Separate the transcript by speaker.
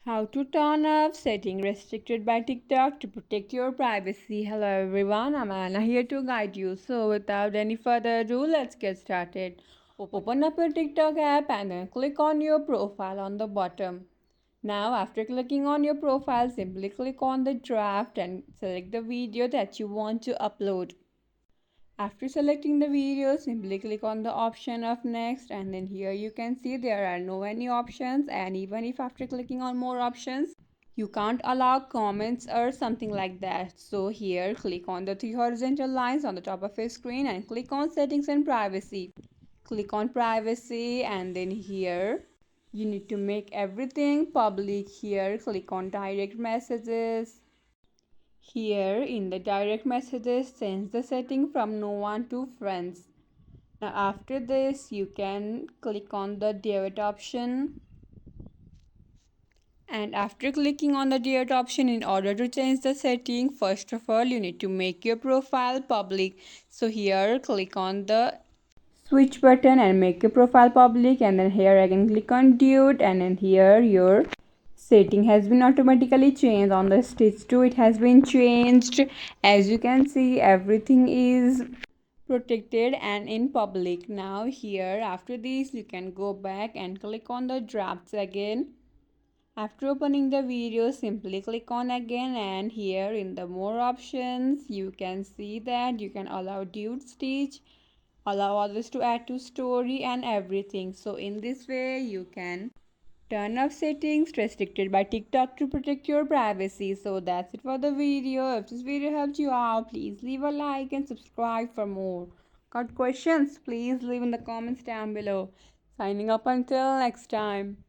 Speaker 1: How to turn off setting restricted by TikTok to protect your privacy. Hello everyone, I'm Anna here to guide you. So without any further ado, let's get started. Open up your TikTok app and then click on your profile on the bottom. Now after clicking on your profile, simply click on the draft and select the video that you want to upload. After selecting the video, simply click on the option of next, and then here you can see there are no any options, and even if after clicking on more options you can't allow comments or something like that. So here click on the three horizontal lines on the top of your screen and click on settings and privacy. Click on privacy, and then here you need to make everything public. Here click on direct messages. Here in the direct messages, change the setting from no one to friends. Now after this, you can click on the delete option. And after clicking on the delete option, in order to change the setting, first of all, you need to make your profile public. So here, click on the switch button and make your profile public, and then here again click on delete, and then here your setting has been automatically changed. On the stitch 2 it has been changed. As you can see, everything is protected and in public. Now here after this you can go back and click on the drafts again. After opening the video, simply click on again, and here in the more options you can see that you can allow dude stitch, allow others to add to story and everything. So in this way you can turn off settings restricted by TikTok to protect your privacy. So that's it for the video. If this video helped you out, please leave a like and subscribe for more. Got questions? Please leave in the comments down below. Signing up until next time.